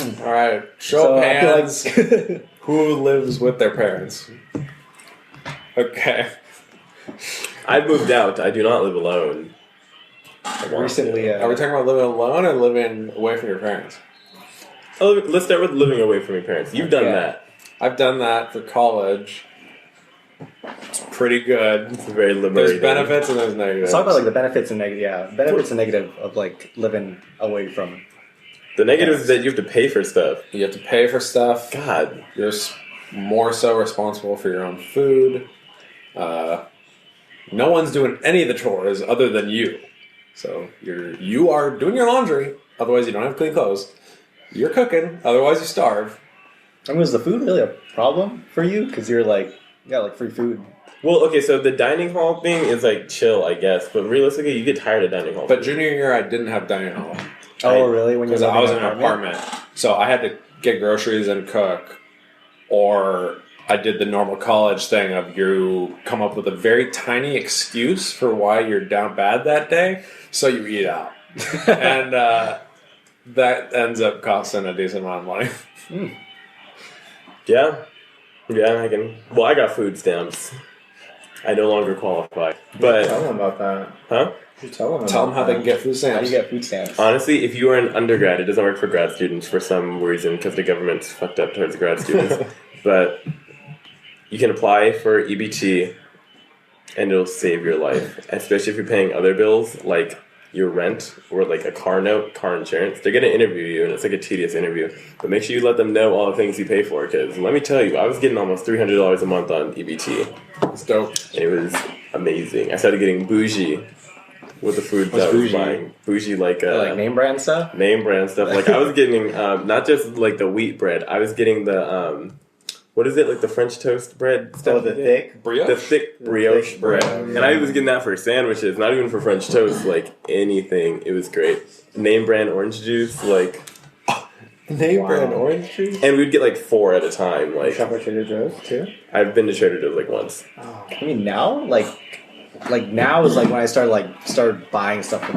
All right, show of hands. Who lives with their parents? Okay. I moved out. I do not live alone. Recently, Are we talking about living alone or living away from your parents? Let's start with living away from your parents. You've done that. I've done that for college. It's pretty good. It's very liberating. There's benefits and there's negatives. Let's talk about like the benefits and negative. Yeah, benefits and negative of like living away from. The negative is that you have to pay for stuff. You have to pay for stuff. God. You're more so responsible for your own food. No one's doing any of the chores other than you. So you are doing your laundry. Otherwise, you don't have clean clothes. You're cooking. Otherwise, you starve. I mean, was the food really a problem for you? Because you're like, you got like free food. Well, okay, so the dining hall thing is like chill, I guess. But realistically, you get tired of dining hall. But junior year, I didn't have dining hall. Oh, really? When you Because I was in an apartment. So I had to get groceries and cook. Or I did the normal college thing of you come up with a very tiny excuse for why you're down bad that day, so you eat out. And that ends up costing a decent amount of money. Yeah, I can. Well, I got food stamps. I no longer qualify. But Tell them about that. huh? Tell them how they can get food How stamps. do you get food stamps? Honestly, if you are an undergrad, it doesn't work for grad students for some reason because the government's fucked up towards grad students. But you can apply for EBT, and it'll save your life, especially if you're paying other bills like your rent or like a car note, car insurance. They're gonna interview you, and it's like a tedious interview. But make sure you let them know all the things you pay for, because let me tell you, I was getting almost $300 a month on EBT. It's dope. And it was amazing. I started getting bougie with the food that I was buying. Bougie like Name brand stuff? name brand stuff. Like I was getting not just like the wheat bread. I was getting the what is it, like the French toast bread stuff? The thick Brioche? The thick brioche bread. And I was getting that for sandwiches, not even for French toast, like anything. It was great. Name brand orange juice, like Name brand orange juice? and we'd get like 4 at a time. Like shop at Trader Joe's too. I've been to Trader Joe's like once. I mean, now, like now is like when I started buying stuff for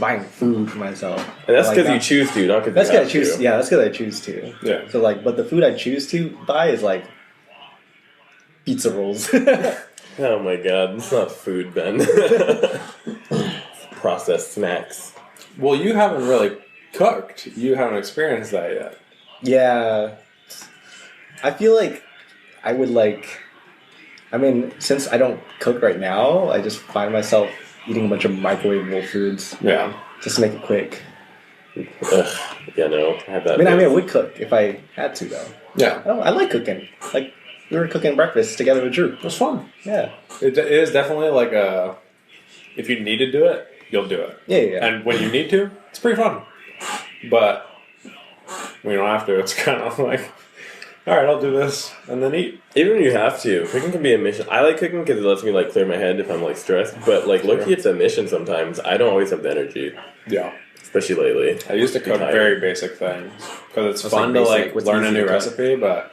buying food for myself. And that's Like because you that. choose to, not because That's you because I have choose. to. Yeah, that's because I choose to. Yeah. So like, but the food I choose to buy is like pizza rolls. Oh my god, it's not food, Ben. Processed snacks. Well, you haven't really cooked. You haven't experienced that yet. Yeah, I feel like I would like. I mean, since I don't cook right now, I just find myself eating a bunch of microwavable foods Yeah. just to make it quick. Ugh. Yeah, no, I have that. I mean, I would cook if I had to, though. Yeah. I like cooking. Like, we were cooking breakfast together with Drew. It was fun. Yeah. It is definitely like a... If you need to do it, you'll do it. Yeah. And when you need to, it's pretty fun. But when you don't have to, it's kind of like... Alright, I'll do this, and then eat. Even when you have to, cooking can be a mission. I like cooking because it lets me like clear my head if I'm like stressed. But like, low-key, it's a mission sometimes. I don't always have the energy, Yeah. especially lately. I used to cook Tired. very basic things. Because it's What's fun like to basic? like What's learn a easy new to cook? recipe, but...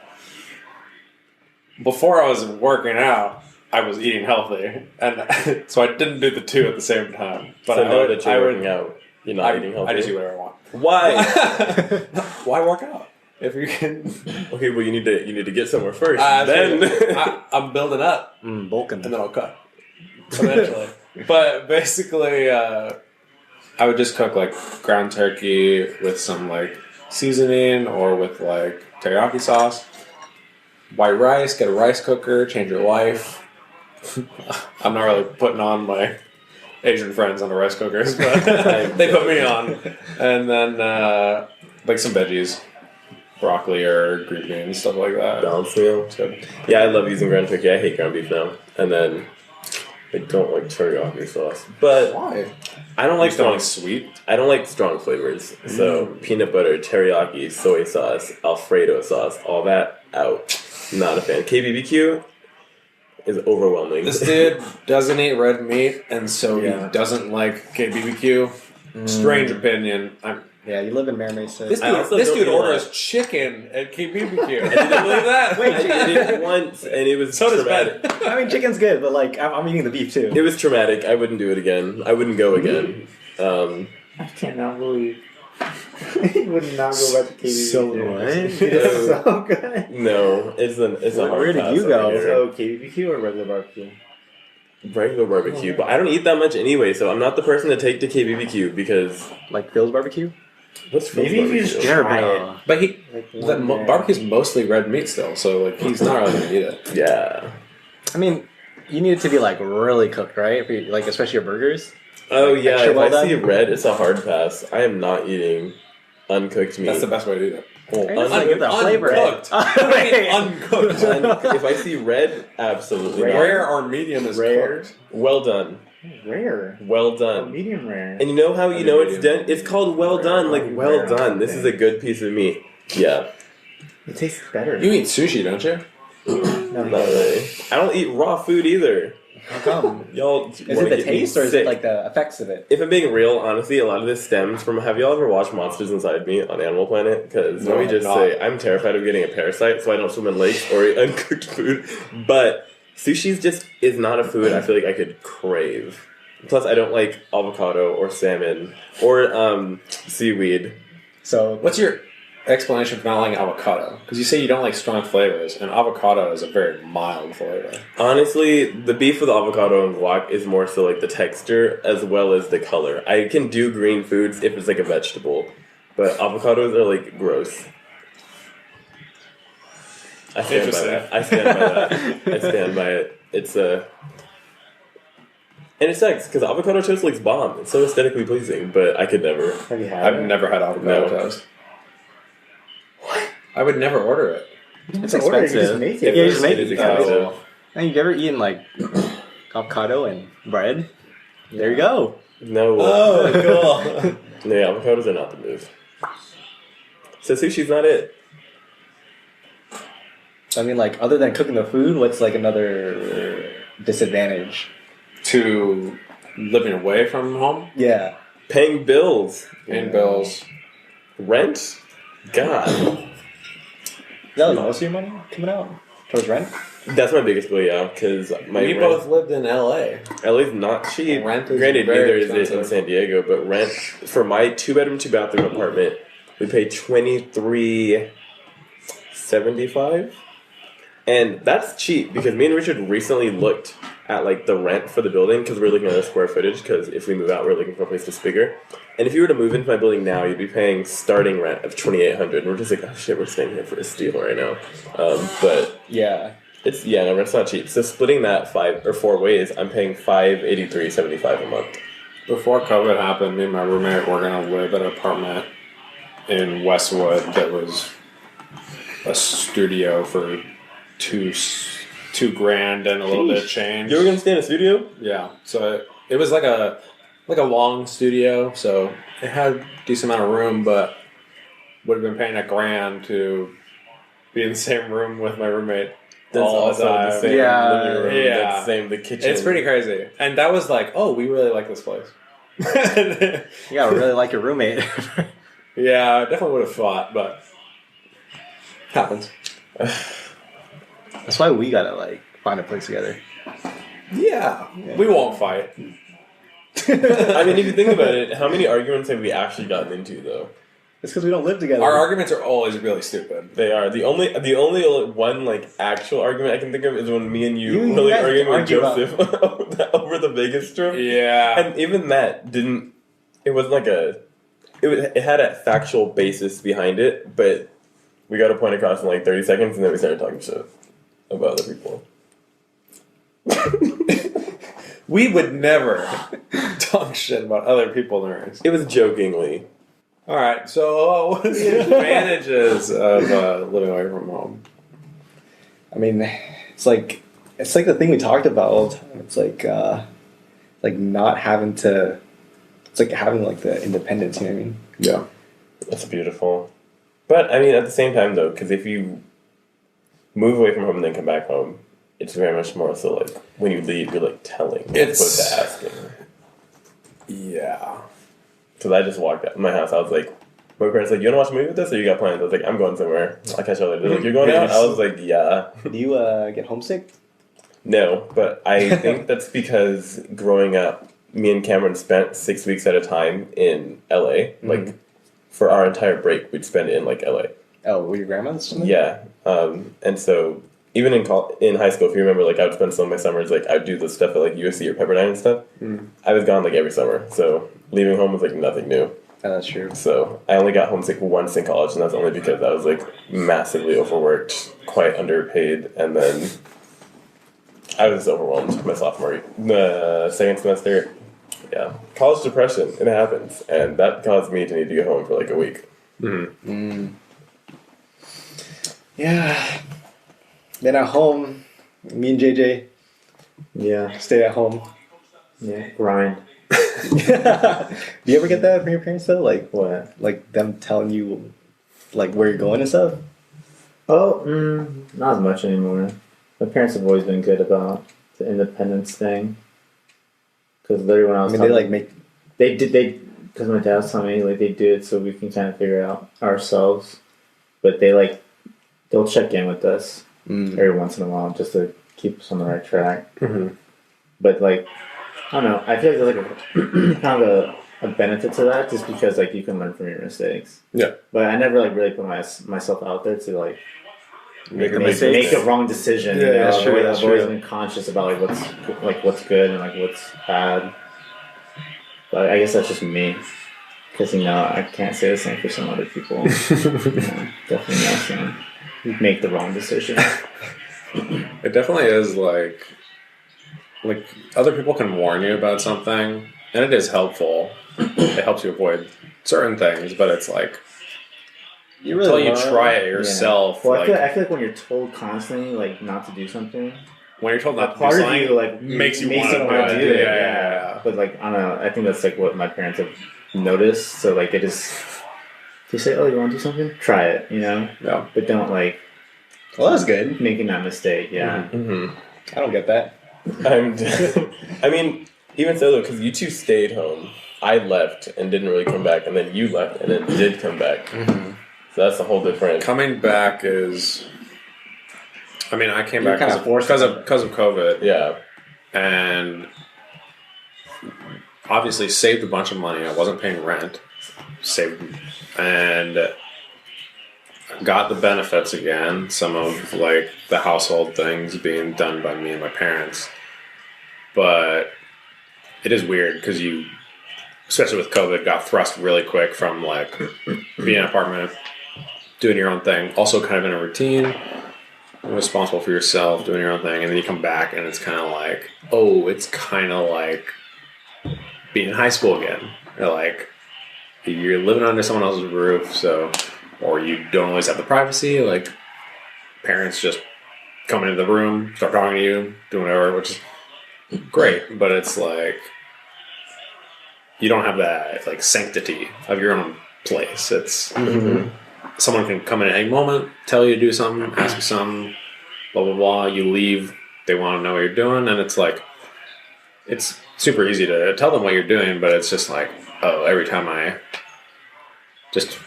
Before I was working out, I was eating healthy. And so I didn't do the two at the same time. But So I now would, that you're I would, working out, you're not eating healthy. I just eat whatever I want. Why? Why work out? If you can... Okay, well you need to get somewhere first. then Then I'm building up, Bulking. and then I'll cut eventually. But basically, I would just cook like ground turkey with some like seasoning or with like teriyaki sauce. White rice, get a rice cooker, change your life. I'm not really putting on my Asian friends on the rice cookers, but they put me on. And then like some veggies. Broccoli or green beans, stuff like that. balanced meal. It's good. Yeah, I love using ground turkey. I hate ground beef now. And then I don't like teriyaki sauce. But Why? I don't like strong sweet. I don't like strong flavors. So peanut butter, teriyaki, soy sauce, Alfredo sauce, all that out. Not a fan. KBBQ is overwhelming. This dude doesn't eat red meat, and so Yeah. he doesn't like KBBQ. Strange opinion. Yeah, you live in Mare Mesa. This I also dude don't eat a lot. orders chicken at KBBQ. Did you believe that? Wait, I did it once, and it was So does traumatic. Ben. I mean, chicken's good, but like, I'm eating the beef too. It was traumatic. I wouldn't do it again. I wouldn't go again. I cannot believe You would not go back to KBBQ. So what? It's so good. No, it's a hard Where did pass you go? over here. So KBBQ or regular barbecue? Regular barbecue, but I don't eat that much anyway, so I'm not the person to take to KBBQ because Like Phil's barbecue? what's Phil's Maybe if you just barbecue? try it. But he Like the one day. barbecue's mostly red meat still, so like he's not really gonna eat it. Yeah. I mean, you need it to be like really cooked, right? If you, like especially your burgers. Oh Like, yeah, extra if well I see done? red, it's a hard pass. I am not eating uncooked meat. That's the best way to eat it. Well, Hey, that's like get the flavor. Uncooked. What do you mean uncooked. if I see red, absolutely not. Rare or medium is Rare. cooked. Well done. Rare. Well Oh, done. medium rare. And you know how you know it's Medium. done? It's called well done. Like, well Rare. done. This is a good piece of meat. Yeah. It tastes better. You eat sushi, don't you? No, Not really. I don't eat raw food either. How come? Y'all Is wanna it the get me taste or is sick. it like the effects of it? If I'm being real, honestly, a lot of this stems from. Have y'all ever watched Monsters Inside Me on Animal Planet? Because No, let me I just have say, not. I'm terrified of getting a parasite, so I don't swim in lakes or eat uncooked food. But sushi's just is not a food I feel like I could crave. Plus, I don't like avocado or salmon or seaweed. So What's your explanation for not liking avocado? Because you say you don't like strong flavors, and avocado is a very mild flavor. Honestly, the beef with avocado and guac is more so like the texture as well as the color. I can do green foods if it's like a vegetable, but avocados are like gross. I stand by that. I stand by that. I stand by it. It's and it sucks because avocado toast looks bomb. It's so aesthetically pleasing, but I could never. Have you had I've it? never had avocado No. toast. What? I would never order it. it's To order it, you just expensive. make Yeah, it. you just make It is it. expensive. Hey, you've ever eaten like avocado and bread? There you go. No. Oh, cool. Yeah, avocados are not the move. So sushi's not it. I mean, like other than cooking the food, what's like another disadvantage? To living away from home, Yeah. Paying bills. paying bills. Rent? God. Is that like most of your money coming out towards rent? That's my biggest bill, yeah, because my We rent, both lived in LA. LA's not cheap. Rent is Granted, very neither is it in expensive. San Diego, but rent for my 2-bedroom, 2-bathroom apartment, we pay $23.75, and that's cheap because me and Richard recently looked at like the rent for the building because we're looking at the square footage. Because if we move out, we're looking for a place that's bigger. And if you were to move into my building now, you'd be paying starting rent of $2,800. And we're just like, oh shit, we're staying here for a steal right now. But Yeah. no, rent's not cheap. So splitting that 5 or 4 ways, I'm paying $583.75 a month. Before COVID happened, me and my roommate were gonna live at an apartment in Westwood that was a studio for $2,000 and a little bit of change. You were gonna stay in a studio? Yeah, so it was like a long studio, so it had a decent amount of room, but would have been paying $1,000 to be in the same room with my roommate. That's all also the time. the same Yeah. living room. Yeah. That's the same, the kitchen. It's pretty crazy, and that was like, oh, we really like this place. You gotta really like your roommate. Yeah, I definitely would have fought, but happens. That's why we gotta like find a place together. Yeah, we won't fight. I mean, if you think about it, how many arguments have we actually gotten into, though? It's because we don't live together. Our arguments are always really stupid. They are. The only one, like, actual argument I can think of is when me and you You really guys arguing with argue about- Joseph over the Vegas trip. Yeah, And even that didn't. It wasn't like a. It had a factual basis behind it, but we got a point across in like 30 seconds, and then we started talking shit about other people. we would never talk shit about other people, Naurice. It was jokingly. All right, so what are the advantages of living away from home? I mean, it's like the thing we talked about all the time. It's like not having to. It's like having like the independence. You know what I mean? Yeah, That's beautiful. But, I mean, at the same time, though, because if you move away from home and then come back home, it's very much more so like when you leave, you're like telling as opposed to asking. yeah. Because I just walked out of my house, I was like, my parents like, you want to watch a movie with us or you got plans? I was like, I'm going somewhere. I'll catch you later. They're like, you're going out? I was like, yeah. Do you get homesick? No, but I think that's because growing up, me and Cameron spent 6 weeks at a time in LA, like for our entire break, we'd spend it in like LA. Oh, were your grandma's? Yeah. And so even in high school, if you remember, like I would spend some of my summers, like I would do the stuff at like USC or Pepperdine and stuff. I was gone like every summer. So leaving home was like nothing new. Oh, that's true. So I only got homesick once in college, and that's only because I was like massively overworked, quite underpaid, and then I was overwhelmed my sophomore the second semester. Yeah, college depression, it happens, and that caused me to need to go home for like a week. Yeah. Then at home, me and JJ Yeah. stay at home. Yeah. Grind. Do you ever get that from your parents though? Like What? like them telling you like where you're going and stuff? Oh, not as much anymore. My parents have always been good about the independence thing. Because literally when I I was mean, talking, they like make. because my dad was telling me like they do it so we can kind of figure it out ourselves. But they'll check in with us every once in a while just to keep us on the right track. But like, I don't know. I feel like there's like kind of a benefit to that just because like you can learn from your mistakes. Yeah. But I never like really put myself out there to like Make a make a wrong decision. Yeah, you know? that's true, that's I've always true. been conscious about what's good and like what's bad. But I guess that's just me, because I can't say the same for some other people. Definitely not saying make the wrong decision. It definitely is like other people can warn you about something, and it is helpful. It helps you avoid certain things, but it's like You until really you try it yourself. Well, Like I feel like when you're told constantly like not to do something, when you're told not to do part of something, you like makes you want wanna to do it. Yeah. But like I don't know. I think that's like what my parents have noticed. So like they say, "Oh, you want to do something? Try it," Yeah. But don't like Well, that's good. making that mistake. Yeah. I don't get that. I mean, even so though, because you two stayed home, I left and didn't really come back, and then you left and then did come back. So that's a whole different. Coming back is. I mean, I came You're back kinda forced because of COVID. Yeah. And obviously saved a bunch of money. I wasn't paying rent. Saved and got the benefits again. Some of like the household things being done by me and my parents. But it is weird because you, especially with COVID, got thrust really quick from like being in an apartment, doing your own thing, also kind of in a routine, responsible for yourself, doing your own thing, and then you come back and it's kind of like, oh, it's kind of like being in high school again. You're living under someone else's roof, or you don't always have the privacy. Like parents just come into the room, start talking to you, doing whatever, which is great, but it's like you don't have that like sanctity of your own place. It's someone can come in at any moment, tell you to do something, ask you something, blah blah blah. You leave, they want to know what you're doing, and it's like it's super easy to tell them what you're doing, but it's just like, oh, every time I just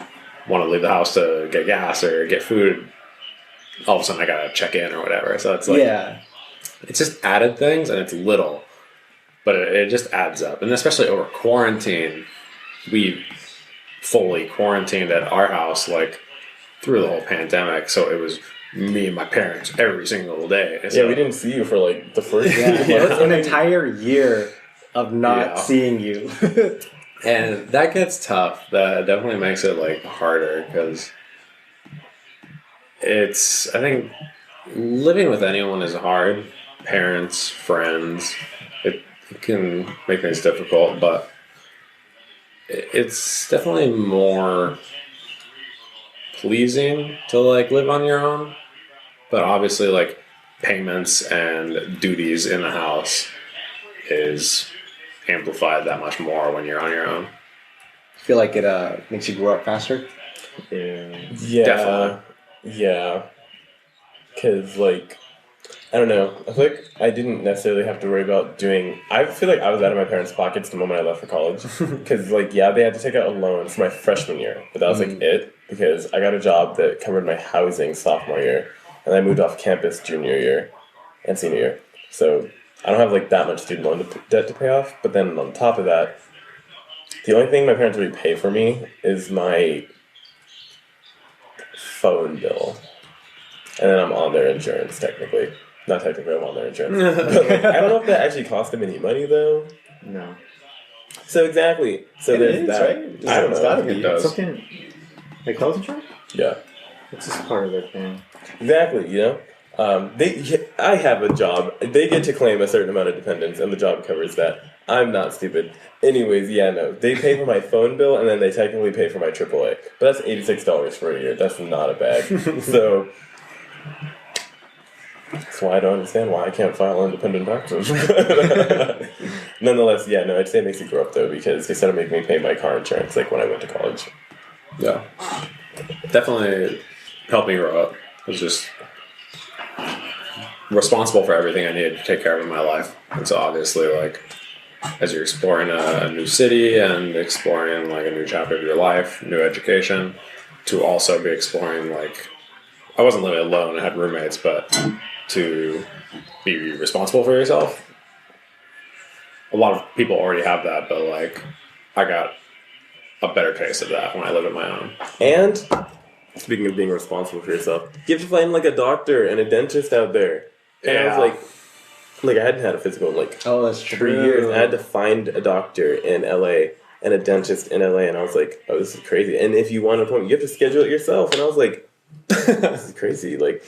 want to leave the house to get gas or get food, all of a sudden I gotta check in or whatever. So it's like it's just added things, and it's little, but it just adds up. And especially over quarantine, we fully quarantined at our house like through the whole pandemic. So it was me and my parents every single day. So, Yeah, we didn't see you for like the first It was an entire year of not seeing you. and that gets tough. That definitely makes it like harder because I think living with anyone is hard. Parents, friends, it can make things difficult, but it's definitely more pleasing to like live on your own. But obviously, like payments and duties in the house is amplified that much more when you're on your own. I feel like it makes you grow up faster. Yeah. Definitely. Yeah. Because, like, I don't know. I feel like I didn't necessarily have to worry about doing. I feel like I was out of my parents' pockets the moment I left for college. Because, like, yeah, they had to take out a loan for my freshman year, but that was like it. Because I got a job that covered my housing sophomore year, and I moved off campus junior year and senior year. So I don't have like that much student loan debt to pay off. But then on top of that, The only thing my parents really pay for me is my phone bill. And then I'm on their insurance, technically. Not technically, I'm on their insurance. But like, I don't know if that actually costs them any money, though. No. So exactly. So It there's is, that. right? I don't It's know. gotta be. It does. Something like health insurance? Yeah. It's just part of their thing. Exactly, you know? I have a job. They get to claim a certain amount of dependents, and the job covers that. I'm not stupid. Anyways, yeah, no. They pay for my phone bill, and then they technically pay for my AAA. But that's $86 for a year. That's not a bag. So that's why I don't understand why I can't file independent taxes. Nonetheless, yeah, no, I'd say it makes it grow up, though, because they started making me pay my car insurance, like, when I went to college. Yeah. Definitely helped me grow up. I was just responsible for everything I needed to take care of in my life. And so obviously, like, as you're exploring a new city and exploring, like, a new chapter of your life, new education, to also be exploring, like, I wasn't living alone, I had roommates, but to be responsible for yourself, a lot of people already have that, but, like, I got a better taste of that when I lived on my own. And speaking of being responsible for yourself, you have to find like a doctor and a dentist out there. And I was like I hadn't had a physical in like Oh, that's 3 years. I had to find a doctor in LA and a dentist in LA, and I was like, oh, this is crazy. And if you want an appointment, you have to schedule it yourself. And I was like, this is crazy. Like,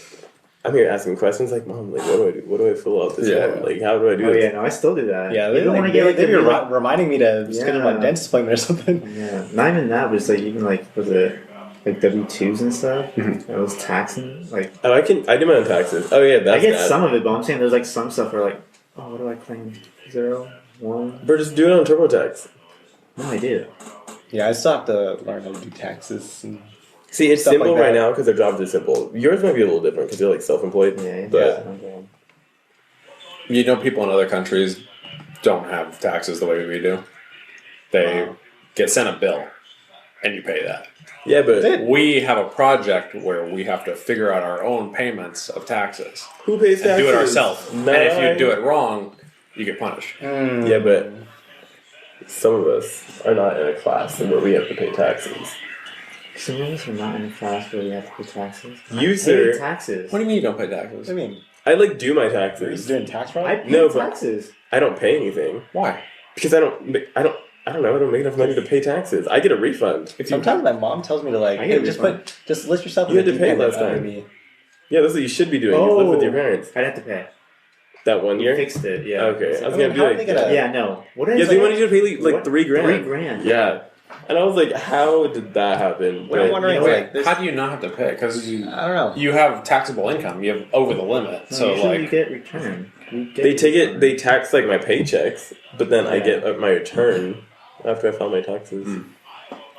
I'm here asking questions like, Mom, like, what do I do? What do I fill out this form? Like, how do I do Oh this? yeah, no, I still do that. Yeah, even when I get they're like reminding me to schedule my Yeah. dentist appointment or something. yeah, not even that, but it's like even like was it like W-2s and stuff. Mm-hmm. I was taxing like Oh, I do my own taxes. Oh yeah, I that's get that. some of it, but I'm saying there's like some stuff where like, oh, what do I claim? 0, 1? Bro, just do it on TurboTax. No, I did. Yeah, I still have to learn how to do taxes. And See, it's Stuff like simple that. right now because their jobs are simple. Yours might be a little different because you're like self-employed. Yeah, But okay. You know, people in other countries don't have taxes the way we do. They get sent a bill, and you pay that. yeah, but We have a project where we have to figure out our own payments of taxes who pays and taxes? do it ourselves. And Not if I. you do it wrong, you get punished. Yeah, but some of us are not in a class where we have to pay taxes. Some of us are not in a class where we have to pay taxes. You, I pay sir. taxes. What do you mean you don't pay taxes? I mean, I like do my are you taxes. doing tax fraud? I pay No, but- taxes. I don't pay anything Why? because I don't know. I don't make enough money to pay taxes. I get a refund. If you, Sometimes my mom tells me to like, I get hey, a refund. just list yourself. You in had the to pay deep end last under time. me. yeah, that's what you should be doing. You live with your parents. I'd have to pay. That 1 You year. fixed it, yeah. Okay, I was I mean, gonna be how are like, they gonna- Yeah, no. What is yeah, they it? wanted you to pay like What? $3,000. $3,000. Yeah, and I was like, how did that happen? What I'm wondering is like, How do you not have to pay? Because you I don't know. you have taxable income. You have over the limit. No, So usually like you get return. They take it. They tax like my paychecks, but then I Yeah. get my return after I file my taxes.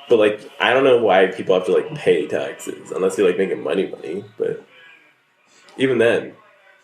But like, I don't know why people have to like pay taxes unless you're like making money. But even then,